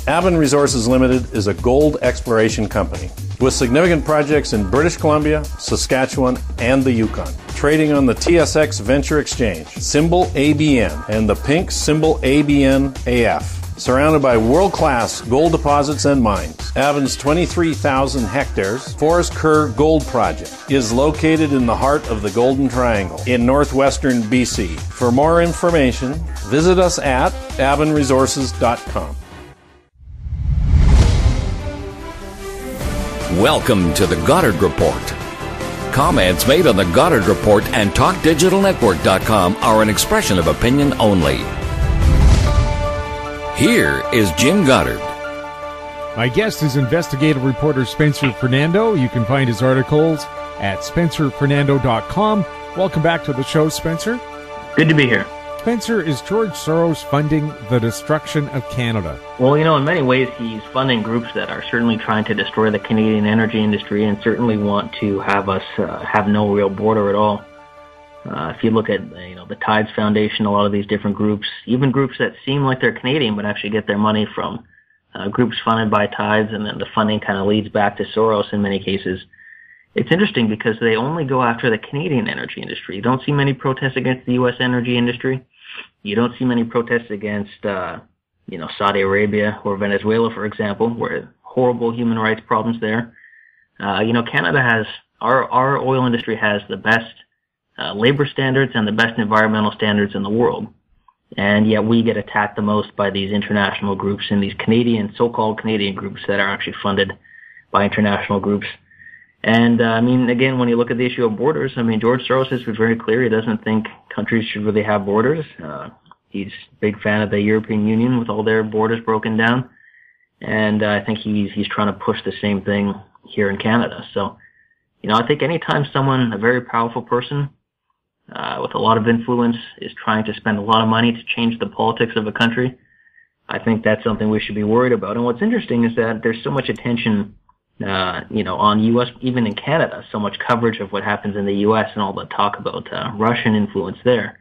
Avon Resources Limited is a gold exploration company with significant projects in British Columbia, Saskatchewan, and the Yukon. Trading on the TSX Venture Exchange, symbol ABN, and the pink symbol ABN-AF. Surrounded by world-class gold deposits and mines, Avon's 23,000 hectares Forest Kerr Gold Project is located in the heart of the Golden Triangle in northwestern BC. For more information, visit us at avonresources.com. Welcome to the Goddard Report. Comments made on the Goddard Report and TalkDigitalNetwork.com are an expression of opinion only. Here is Jim Goddard. My guest is investigative reporter Spencer Fernando. You can find his articles at SpencerFernando.com. Welcome back to the show, Spencer. Good to be here. Spencer, is George Soros funding the destruction of Canada? Well, in many ways, he's funding groups that are certainly trying to destroy the Canadian energy industry and certainly want to have us have no real border at all. If you look at, the Tides Foundation, a lot of these different groups, even groups that seem like they're Canadian but actually get their money from groups funded by Tides, and then the funding kind of leads back to Soros in many cases. It's interesting because they only go after the Canadian energy industry. You don't see many protests against the U.S. energy industry. You don't see many protests against, Saudi Arabia or Venezuela, for example, where horrible human rights problems there. Canada has, our oil industry has the best labor standards and the best environmental standards in the world. And yet we get attacked the most by these international groups and these so-called Canadian groups that are actually funded by international groups. And, again, when you look at the issue of borders, George Soros has been very clear. He doesn't think countries should really have borders. He's a big fan of the European Union with all their borders broken down. And I think he's trying to push the same thing here in Canada. So, I think anytime someone, a very powerful person, with a lot of influence, is trying to spend a lot of money to change the politics of a country, I think that's something we should be worried about. And what's interesting is that there's so much attention on U.S., even in Canada, so much coverage of what happens in the U.S. and all the talk about Russian influence there,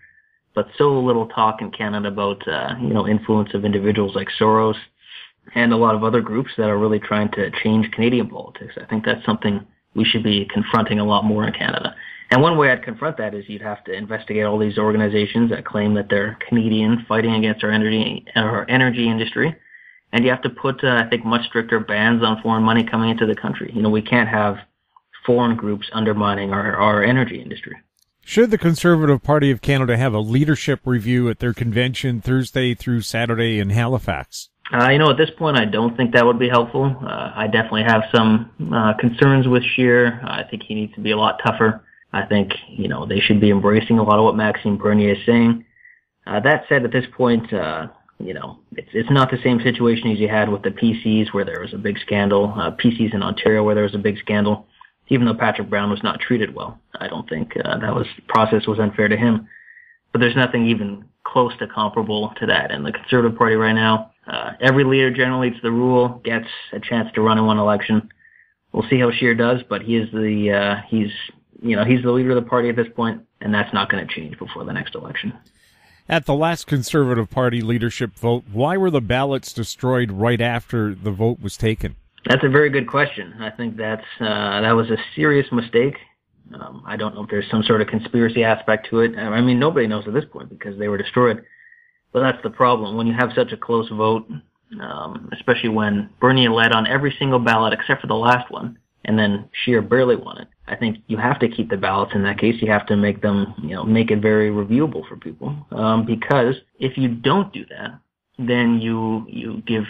but so little talk in Canada about, influence of individuals like Soros and a lot of other groups that are really trying to change Canadian politics. I think that's something we should be confronting a lot more in Canada. And one way I'd confront that is you'd have to investigate all these organizations that claim that they're Canadian fighting against our energy industry. And you have to put, I think, much stricter bans on foreign money coming into the country. We can't have foreign groups undermining our energy industry. Should the Conservative Party of Canada have a leadership review at their convention Thursday through Saturday in Halifax? At this point, I don't think that would be helpful. I definitely have some concerns with Scheer. I think he needs to be a lot tougher. I think, they should be embracing a lot of what Maxime Bernier is saying. That said, at this point, it's not the same situation as you had with the PCs where there was a big scandal, PCs in Ontario where there was a big scandal, even though Patrick Brown was not treated well. I don't think process was unfair to him. But there's nothing even close to comparable to that. And the Conservative Party right now, every leader generally, it's the rule, gets a chance to run in one election. We'll see how Scheer does, but he's the leader of the party at this point, and that's not going to change before the next election. At the last Conservative Party leadership vote, why were the ballots destroyed right after the vote was taken? That's a very good question. I think that was a serious mistake. I don't know if there's some sort of conspiracy aspect to it. Nobody knows at this point because they were destroyed. But that's the problem. When you have such a close vote, especially when Bernier led on every single ballot except for the last one, and then Scheer barely won it, I think you have to keep the ballots in that case. You have to make them, make it very reviewable for people. Because if you don't do that, then you give,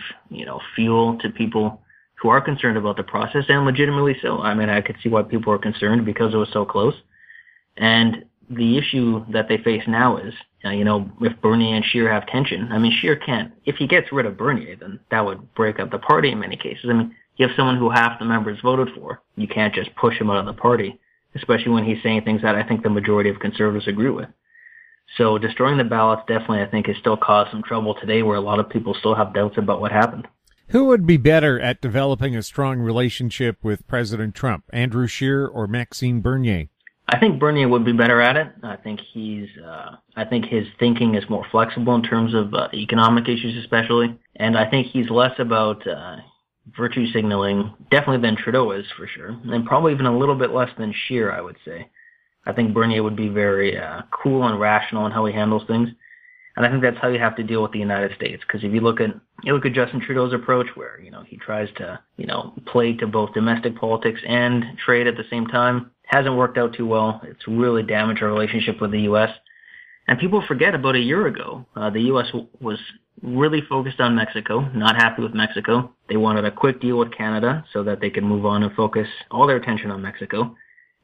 fuel to people who are concerned about the process, and legitimately so. I could see why people are concerned because it was so close. And the issue that they face now is, if Bernier and Scheer have tension, Scheer can't, if he gets rid of Bernier, then that would break up the party in many cases. You have someone who half the members voted for. You can't just push him out of the party, especially when he's saying things that I think the majority of conservatives agree with. So destroying the ballots definitely, I think, has still caused some trouble today where a lot of people still have doubts about what happened. Who would be better at developing a strong relationship with President Trump, Andrew Scheer or Maxime Bernier? I think Bernier would be better at it. I think I think his thinking is more flexible in terms of economic issues, especially, and I think he's less about virtue signaling, definitely, than Trudeau is, for sure, and probably even a little bit less than Scheer, I would say. I think Bernier would be very cool and rational in how he handles things, and I think that's how you have to deal with the United States. Because if you look at Justin Trudeau's approach, where he tries to play to both domestic politics and trade at the same time, hasn't worked out too well. It's really damaged our relationship with the U.S. And people forget about a year ago, the U.S. was really focused on Mexico, not happy with Mexico. They wanted a quick deal with Canada so that they could move on and focus all their attention on Mexico.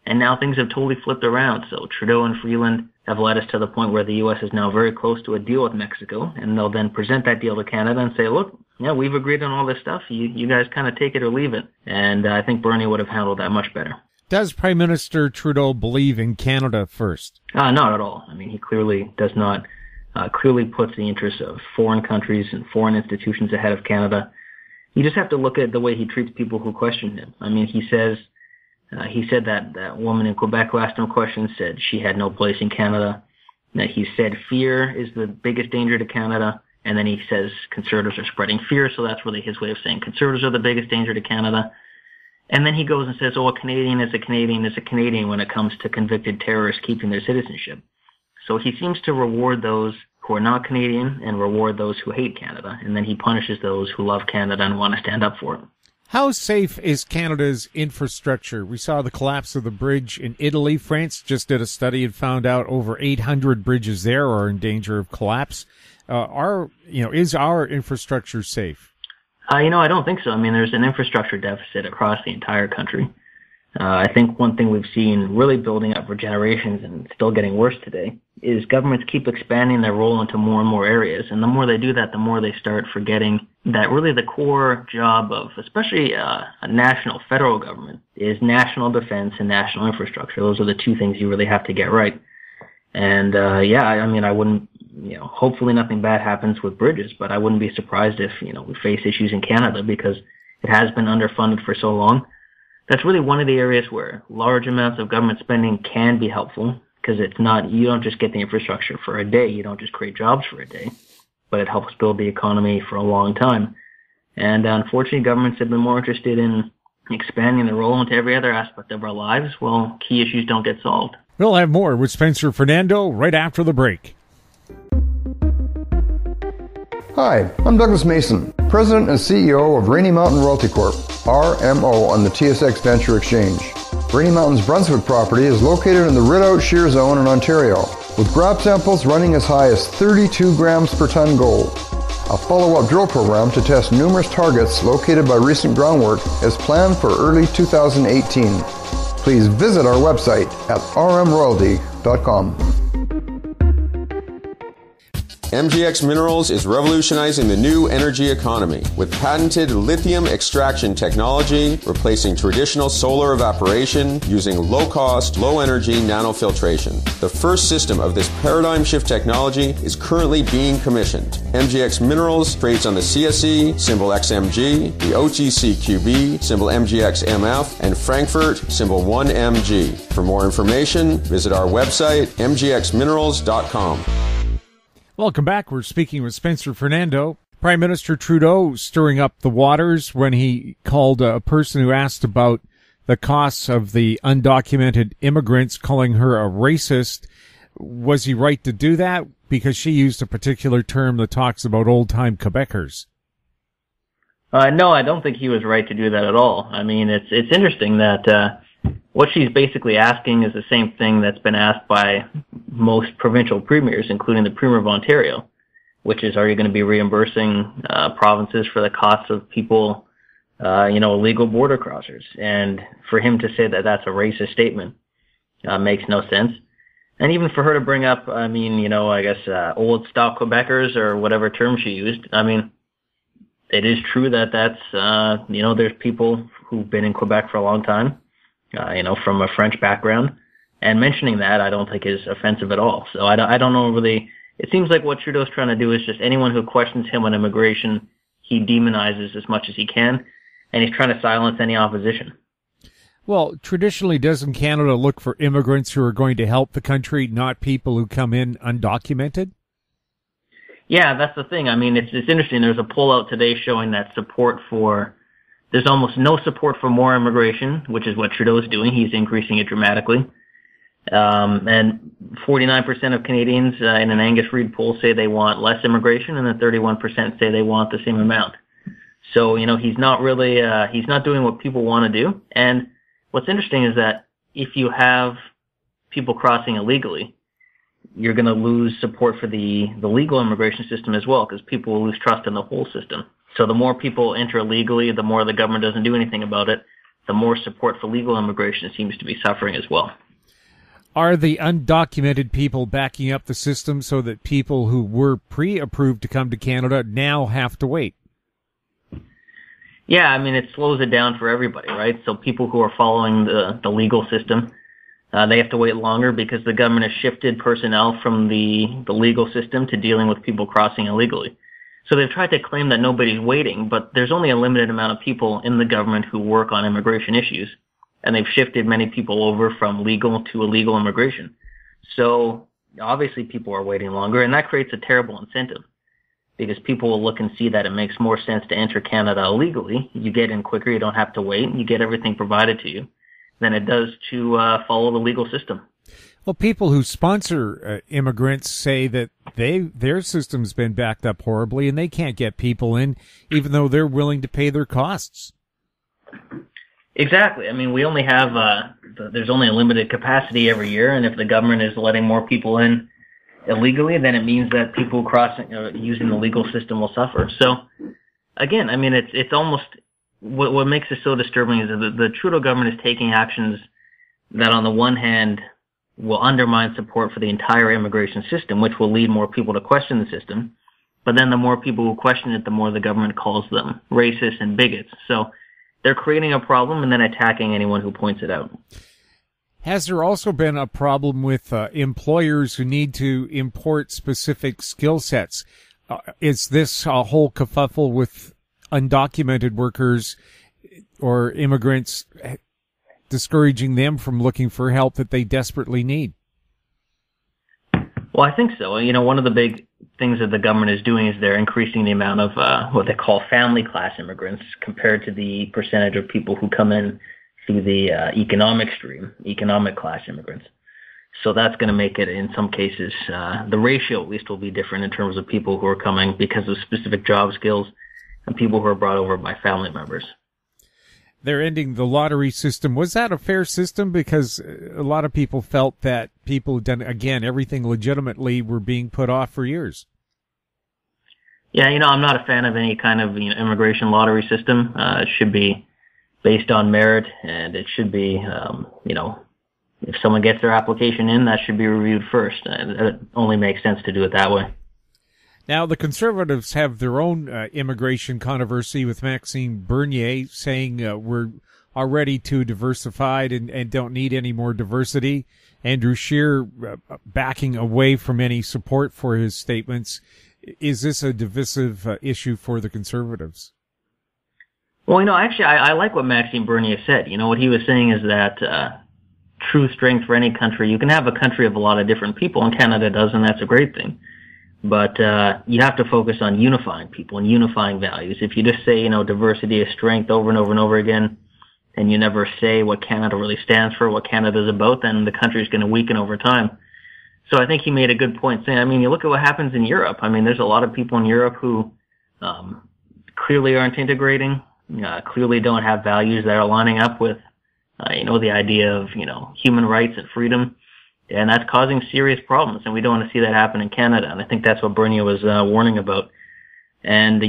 And now things have totally flipped around. So Trudeau and Freeland have led us to the point where the U.S. is now very close to a deal with Mexico, and they'll then present that deal to Canada and say, look, yeah, we've agreed on all this stuff. You guys kind of take it or leave it. And I think Bernier would have handled that much better. Does Prime Minister Trudeau believe in Canada first? Not at all. I mean, he clearly does not. Clearly puts the interests of foreign countries and foreign institutions ahead of Canada. You just have to look at the way he treats people who question him. I mean, he said that woman in Quebec who asked him questions said she had no place in Canada. That he said fear is the biggest danger to Canada. And then he says conservatives are spreading fear, so that's really his way of saying conservatives are the biggest danger to Canada. And then he goes and says, a Canadian is a Canadian is a Canadian when it comes to convicted terrorists keeping their citizenship. So he seems to reward those who are not Canadian and reward those who hate Canada. And then he punishes those who love Canada and want to stand up for it. How safe is Canada's infrastructure? We saw the collapse of the bridge in Italy. France just did a study and found out over 800 bridges there are in danger of collapse. Is our infrastructure safe? I don't think so. I mean, there's an infrastructure deficit across the entire country. I think one thing we've seen really building up for generations and still getting worse today is governments keep expanding their role into more and more areas. And the more they do that, the more they start forgetting that really the core job of especially a national federal government is national defense and national infrastructure. Those are the two things you really have to get right. And I wouldn't, hopefully nothing bad happens with bridges, but I wouldn't be surprised if, we face issues in Canada because it has been underfunded for so long. That's really one of the areas where large amounts of government spending can be helpful, because you don't just get the infrastructure for a day, you don't just create jobs for a day, but it helps build the economy for a long time. And unfortunately, governments have been more interested in expanding their role into every other aspect of our lives, while key issues don't get solved. We'll have more with Spencer Fernando right after the break. Hi, I'm Douglas Mason, President and CEO of Rainy Mountain Royalty Corp., RMO, on the TSX Venture Exchange. Rainy Mountain's Brunswick property is located in the Rideout Scheer Zone in Ontario, with grab samples running as high as 32 grams per ton gold. A follow-up drill program to test numerous targets located by recent groundwork is planned for early 2018. Please visit our website at rmroyalty.com. MGX Minerals is revolutionizing the new energy economy with patented lithium extraction technology, replacing traditional solar evaporation using low-cost, low-energy nanofiltration. The first system of this paradigm shift technology is currently being commissioned. MGX Minerals trades on the CSE, symbol XMG, the OTCQB, symbol MGXMF, and Frankfurt, symbol 1MG. For more information, visit our website, mgxminerals.com. Welcome back. We're speaking with Spencer Fernando. Prime Minister Trudeau stirring up the waters when he called a person who asked about the costs of the undocumented immigrants, calling her a racist. Was he right to do that? Because she used a particular term that talks about old-time Quebecers. No, I don't think he was right to do that at all. I mean, it's interesting that what she's basically asking is the same thing that's been asked by most provincial premiers, including the Premier of Ontario, which is, are you going to be reimbursing provinces for the costs of people, illegal border crossers? And for him to say that that's a racist statement makes no sense. And even for her to bring up, old stock Quebecers or whatever term she used, I mean, it is true that that's, there's people who've been in Quebec for a long time, from a French background, and mentioning that I don't think is offensive at all. So I don't know really. It seems like what Trudeau's trying to do is just anyone who questions him on immigration, he demonizes as much as he can, and he's trying to silence any opposition. Well, traditionally, doesn't Canada look for immigrants who are going to help the country, not people who come in undocumented? Yeah, that's the thing. I mean, it's interesting. There's a poll out today showing that there's almost no support for more immigration, which is what Trudeau's doing. He's increasing it dramatically. And 49% of Canadians in an Angus Reid poll say they want less immigration, and then 31% say they want the same amount. So, he's not really, he's not doing what people want to do. And what's interesting is that if you have people crossing illegally, you're going to lose support for the legal immigration system as well, because people will lose trust in the whole system. So the more people enter illegally, the more the government doesn't do anything about it, the more support for legal immigration seems to be suffering as well. Are the undocumented people backing up the system so that people who were pre-approved to come to Canada now have to wait? Yeah, I mean, it slows it down for everybody, right? So people who are following the legal system, they have to wait longer because the government has shifted personnel from the legal system to dealing with people crossing illegally. So they've tried to claim that nobody's waiting, but there's only a limited amount of people in the government who work on immigration issues, and they've shifted many people over from legal to illegal immigration. So obviously people are waiting longer, and that creates a terrible incentive because people will look and see that it makes more sense to enter Canada illegally. You get in quicker, you don't have to wait, you get everything provided to you, than it does to follow the legal system. Well, people who sponsor immigrants say that their system's been backed up horribly and they can't get people in, even though they're willing to pay their costs. Exactly. I mean, we only have there's only a limited capacity every year, and if the government is letting more people in illegally, then it means that people crossing using the legal system will suffer. So, again, I mean, it's almost what makes it so disturbing is that the Trudeau government is taking actions that, on the one hand, will undermine support for the entire immigration system, which will lead more people to question the system. But then the more people who question it, the more the government calls them racist and bigots. So they're creating a problem and then attacking anyone who points it out. Has there also been a problem with employers who need to import specific skill sets? Is this a whole kerfuffle with undocumented workers or immigrants discouraging them from looking for help that they desperately need? Well, I think so. One of the big things that the government is doing is they're increasing the amount of what they call family class immigrants compared to the percentage of people who come in through the economic stream, economic class immigrants. So that's going to make it, in some cases, the ratio at least will be different in terms of people who are coming because of specific job skills and people who are brought over by family members. They're ending the lottery system. Was that a fair system? Because a lot of people felt that people who'd done, again, everything legitimately were being put off for years. Yeah, I'm not a fan of any kind of immigration lottery system. It should be based on merit, and it should be, if someone gets their application in, that should be reviewed first. It only makes sense to do it that way. Now, the Conservatives have their own immigration controversy with Maxime Bernier saying we're already too diversified and don't need any more diversity. Andrew Scheer backing away from any support for his statements. Is this a divisive issue for the Conservatives? Well, actually, I like what Maxime Bernier said. What he was saying is that true strength for any country, you can have a country of a lot of different people, and Canada does, and that's a great thing. But you have to focus on unifying people and unifying values. If you just say, diversity is strength over and over and over again, and you never say what Canada really stands for, what Canada is about, then the country is going to weaken over time. So I think he made a good point saying, you look at what happens in Europe. There's a lot of people in Europe who clearly aren't integrating, clearly don't have values that are lining up with, the idea of, human rights and freedom. And that's causing serious problems, and we don't want to see that happen in Canada. And I think that's what Bernier was warning about. And,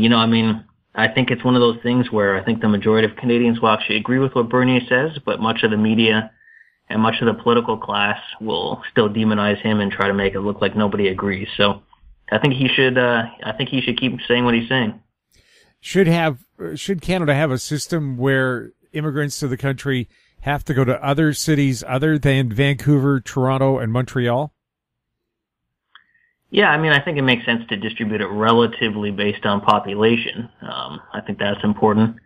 I think it's one of those things where I think the majority of Canadians will actually agree with what Bernier says, but much of the media and much of the political class will still demonize him and try to make it look like nobody agrees. So I think he should keep saying what he's saying. Should Canada have a system where immigrants to the country have to go to other cities other than Vancouver, Toronto, and Montreal? Yeah, I think it makes sense to distribute it relatively based on population. I think that's important.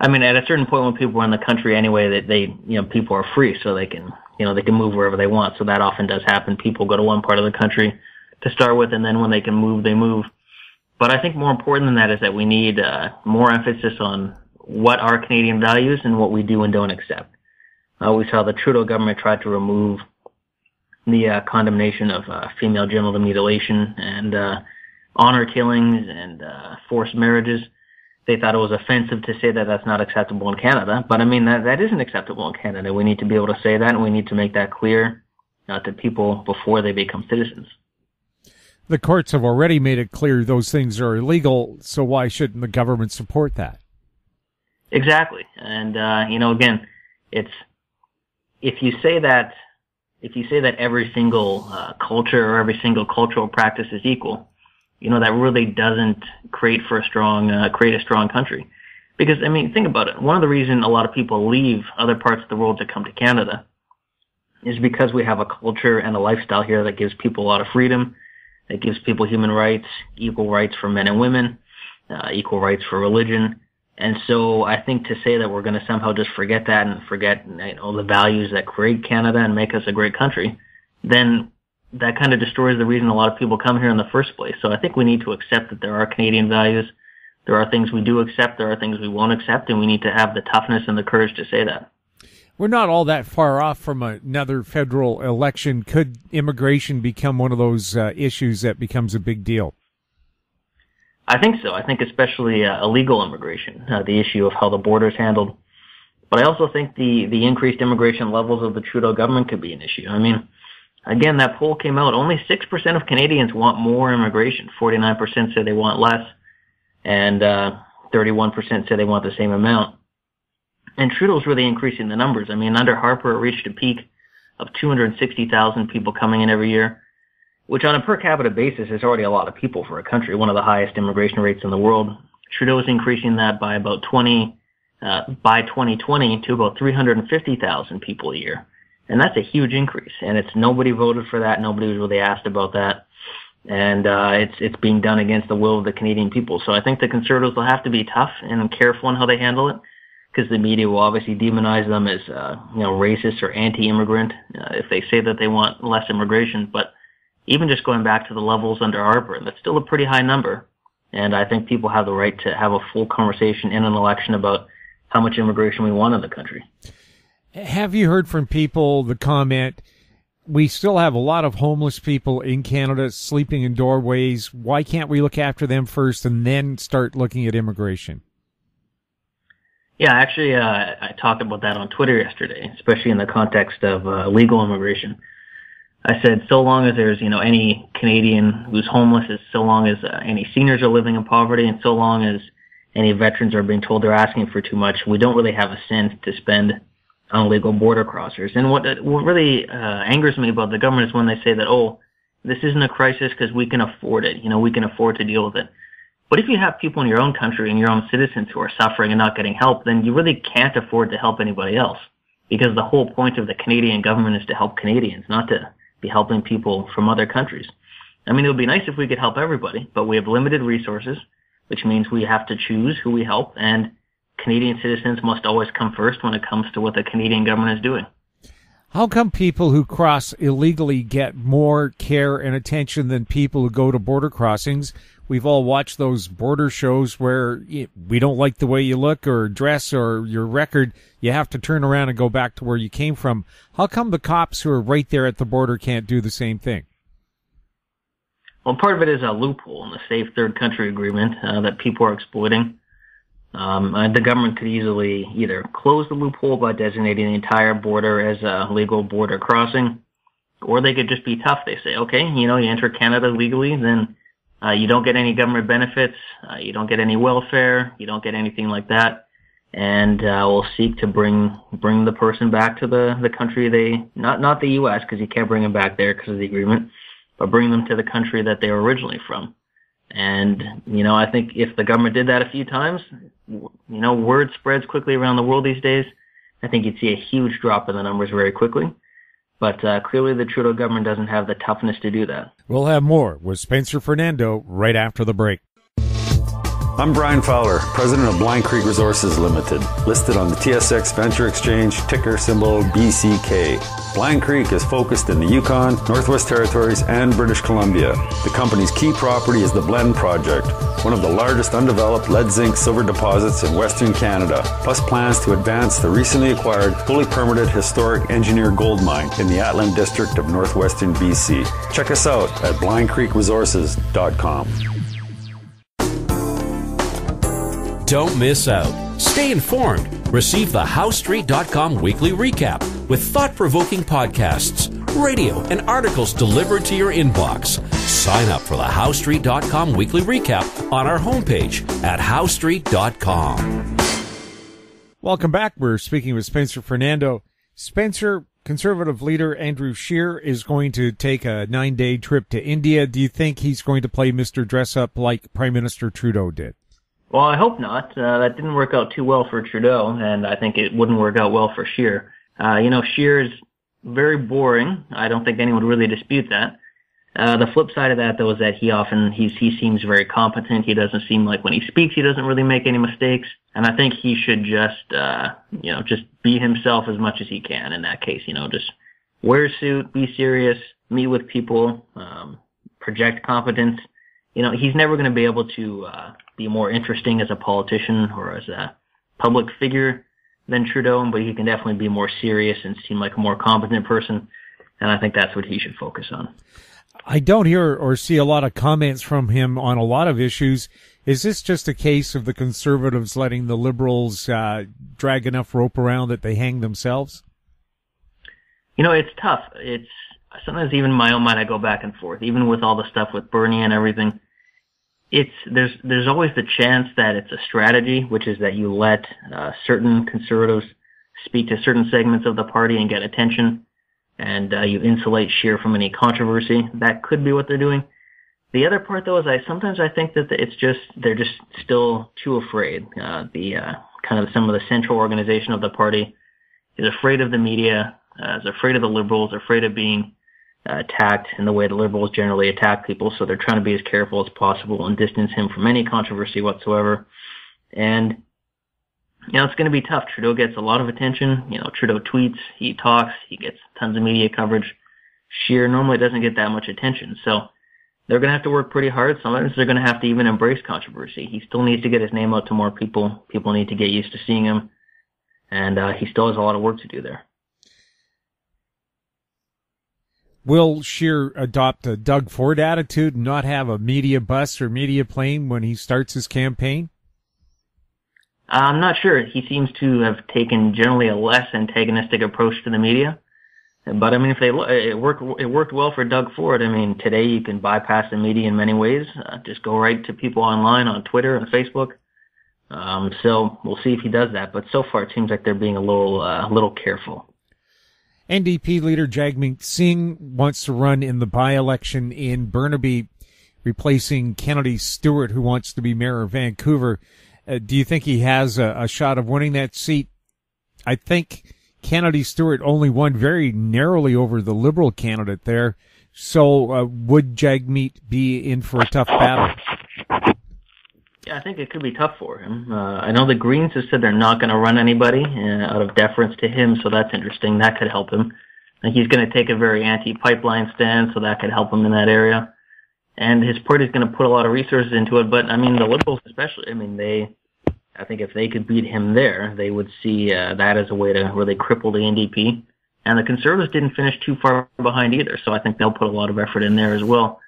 I mean, at a certain point when people are in the country anyway, that people are free, so they can move wherever they want. So that often does happen. People go to one part of the country to start with, and then when they can move, they move. But I think more important than that is that we need more emphasis on what are Canadian values and what we do and don't accept. We saw the Trudeau government try to remove the condemnation of female genital mutilation and honor killings and forced marriages. They thought it was offensive to say that that's not acceptable in Canada. But I mean, that isn't acceptable in Canada. We need to be able to say that, and we need to make that clear to people before they become citizens. The courts have already made it clear those things are illegal, so why shouldn't the government support that? Exactly. And, again, it's, if you say that every single culture or every single cultural practice is equal, that really doesn't create a strong country. Because, I mean, think about it. One of the reasons a lot of people leave other parts of the world to come to Canada is because we have a culture and a lifestyle here that gives people a lot of freedom, that gives people human rights, equal rights for men and women, equal rights for religion. And so I think to say that we're going to somehow just forget that and forget the values that create Canada and make us a great country, then that kind of destroys the reason a lot of people come here in the first place. So I think we need to accept that there are Canadian values. There are things we do accept. There are things we won't accept. And we need to have the toughness and the courage to say that. We're not all that far off from another federal election. Could immigration become one of those issues that becomes a big deal? I think so. I think especially illegal immigration, the issue of how the border is handled. But I also think the increased immigration levels of the Trudeau government could be an issue. I mean, again, that poll came out. Only 6% of Canadians want more immigration. 49% say they want less. And 31% say they want the same amount. And Trudeau's really increasing the numbers. I mean, under Harper, it reached a peak of 260,000 people coming in every year, which on a per capita basis is already a lot of people for a country, one of the highest immigration rates in the world. Trudeau is increasing that by about by 2020 to about 350,000 people a year. And that's a huge increase. And nobody voted for that. Nobody was really asked about that. And it's being done against the will of the Canadian people. So I think the Conservatives will have to be tough and careful in how they handle it, because the media will obviously demonize them as racist or anti-immigrant if they say that they want less immigration. But even just going back to the levels under Harper, that's still a pretty high number. And I think people have the right to have a full conversation in an election about how much immigration we want in the country. Have you heard from people the comment, we still have a lot of homeless people in Canada sleeping in doorways. Why can't we look after them first and then start looking at immigration? Yeah, actually, I talked about that on Twitter yesterday, especially in the context of legal immigration. I said, so long as there's, any Canadian who's homeless, so long as any seniors are living in poverty, and so long as any veterans are being told they're asking for too much, we don't really have a cent to spend on illegal border crossers. And what really angers me about the government is when they say that, oh, this isn't a crisis because we can afford it. We can afford to deal with it. But if you have people in your own country and your own citizens who are suffering and not getting help, then you really can't afford to help anybody else. Because the whole point of the Canadian government is to help Canadians, not to be helping people from other countries. I mean, it would be nice if we could help everybody, but we have limited resources, which means we have to choose who we help, and Canadian citizens must always come first when it comes to what the Canadian government is doing. How come people who cross illegally get more care and attention than people who go to border crossings? We've all watched those border shows where we don't like the way you look or dress or your record. You have to turn around and go back to where you came from. How come the cops who are right there at the border can't do the same thing? Well, part of it is a loophole in the Safe Third Country Agreement that people are exploiting. The government could easily either close the loophole by designating the entire border as a legal border crossing, or they could just be tough. They say, okay, you enter Canada legally, then you don't get any government benefits, you don't get any welfare, you don't get anything like that, and we'll seek to bring the person back to the country not the U.S., because you can't bring them back there because of the agreement, but bring them to the country that they were originally from. And, I think if the government did that a few times, word spreads quickly around the world these days. I think you'd see a huge drop in the numbers very quickly. But clearly the Trudeau government doesn't have the toughness to do that. We'll have more with Spencer Fernando right after the break. I'm Brian Fowler, president of Blind Creek Resources Limited, listed on the TSX Venture Exchange, ticker symbol BCK. Blind Creek is focused in the Yukon, Northwest Territories, and British Columbia. The company's key property is the Blend Project, one of the largest undeveloped lead zinc silver deposits in Western Canada, plus plans to advance the recently acquired, fully permitted historic Engineer gold mine in the Atlan district of northwestern BC. Check us out at blindcreekresources.com. Don't miss out. Stay informed. Receive the HowStreet.com weekly recap with thought-provoking podcasts, radio, and articles delivered to your inbox. Sign up for the HowStreet.com weekly recap on our homepage at HowStreet.com. Welcome back. We're speaking with Spencer Fernando. Spencer, Conservative leader Andrew Scheer is going to take a 9-day trip to India. Do you think he's going to play Mr. Dress-Up like Prime Minister Trudeau did? Well, I hope not. That didn't work out too well for Trudeau, and I think it wouldn't work out well for Scheer. Scheer is very boring. I don't think anyone would really dispute that. The flip side of that, though, is that he seems very competent. He doesn't seem like when he speaks, he doesn't really make any mistakes. And I think he should just be himself as much as he can in that case. Just wear a suit, be serious, meet with people, project competence. He's never going to be able to be more interesting as a politician or as a public figure than Trudeau, but he can definitely be more serious and seem like a more competent person, and I think that's what he should focus on. I don't hear or see a lot of comments from him on a lot of issues. Is this just a case of the Conservatives letting the Liberals drag enough rope around that they hang themselves? It's tough. It's sometimes even in my own mind I go back and forth, even with all the stuff with Bernie and everything. There's always the chance that it's a strategy, which is that you let certain Conservatives speak to certain segments of the party and get attention, and you insulate Scheer from any controversy. That could be what they're doing. The other part, though, is sometimes I think that they're just still too afraid. Some of the central organization of the party is afraid of the media, is afraid of the Liberals, afraid of being attacked in the way the Liberals generally attack people, so they're trying to be as careful as possible and distance him from any controversy whatsoever. And, it's going to be tough. Trudeau gets a lot of attention. Trudeau tweets, he talks, he gets tons of media coverage. Scheer normally doesn't get that much attention, so they're going to have to work pretty hard. Sometimes they're going to have to even embrace controversy. He still needs to get his name out to more people. People need to get used to seeing him, and he still has a lot of work to do there. Will Scheer adopt a Doug Ford attitude and not have a media bus or media plane when he starts his campaign? I'm not sure. He seems to have taken generally a less antagonistic approach to the media. But, if it worked well for Doug Ford. Today you can bypass the media in many ways. Just go right to people online on Twitter and Facebook. So we'll see if he does that. But so far it seems like they're being a little careful. NDP leader Jagmeet Singh wants to run in the by-election in Burnaby, replacing Kennedy Stewart, who wants to be mayor of Vancouver. Do you think he has a shot of winning that seat? I think Kennedy Stewart only won very narrowly over the Liberal candidate there. So would Jagmeet be in for a tough battle? Yeah, I think it could be tough for him. I know the Greens have said they're not going to run anybody out of deference to him, so that's interesting. That could help him. I think he's going to take a very anti-pipeline stand, so that could help him in that area. And his party's going to put a lot of resources into it, but, the Liberals especially, I think if they could beat him there, they would see that as a way to really cripple the NDP. And the Conservatives didn't finish too far behind either, so I think they'll put a lot of effort in there as well.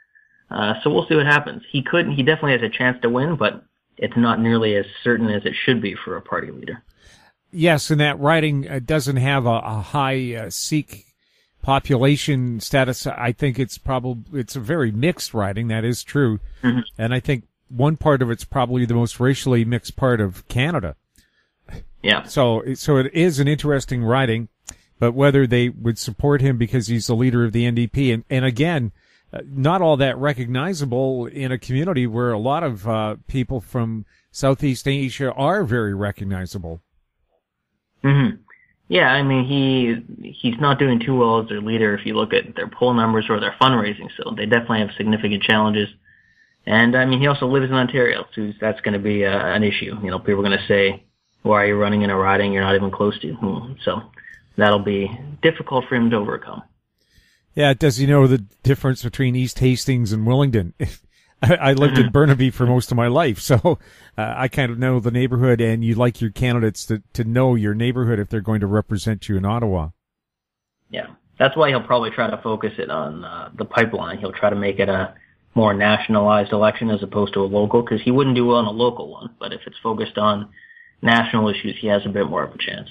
So we'll see what happens. He definitely has a chance to win, but it's not nearly as certain as it should be for a party leader. Yes, and that riding doesn't have a high Sikh population status. I think it's a very mixed riding. That is true. Mm-hmm. And I think one part of it's probably the most racially mixed part of Canada. Yeah. So it is an interesting riding, but whether they would support him because he's the leader of the NDP, and again, not all that recognizable in a community where a lot of people from Southeast Asia are very recognizable. Mm-hmm. Yeah, he's not doing too well as their leader if you look at their poll numbers or their fundraising, so they definitely have significant challenges. And I mean, he also lives in Ontario, so that's going to be an issue. You know, people are going to say, why are you running in a riding you're not even close to? So that'll be difficult for him to overcome. Yeah, does he know the difference between East Hastings and Willingdon? I lived in Burnaby for most of my life, so I kind of know the neighborhood, and you like your candidates to know your neighborhood if they're going to represent you in Ottawa. Yeah, that's why he'll probably try to focus it on the pipeline. He'll try to make it a more nationalized election as opposed to a local, because he wouldn't do well in a local one. But if it's focused on national issues, he has a bit more of a chance.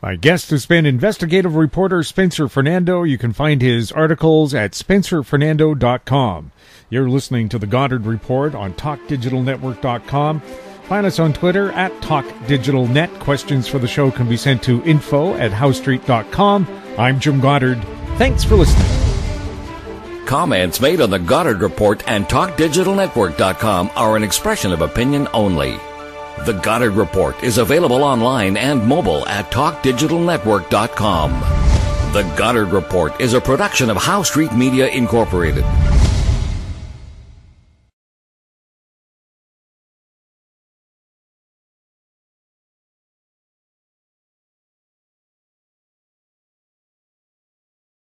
My guest has been investigative reporter Spencer Fernando. You can find his articles at spencerfernando.com. You're listening to the Goddard Report on TalkDigitalNetwork.com. Find us on Twitter at TalkDigitalNet. Questions for the show can be sent to info@howstreet.com. I'm Jim Goddard. Thanks for listening. Comments made on the Goddard Report and TalkDigitalNetwork.com are an expression of opinion only. The Goddard Report is available online and mobile at TalkDigitalNetwork.com. The Goddard Report is a production of Howe Street Media Incorporated.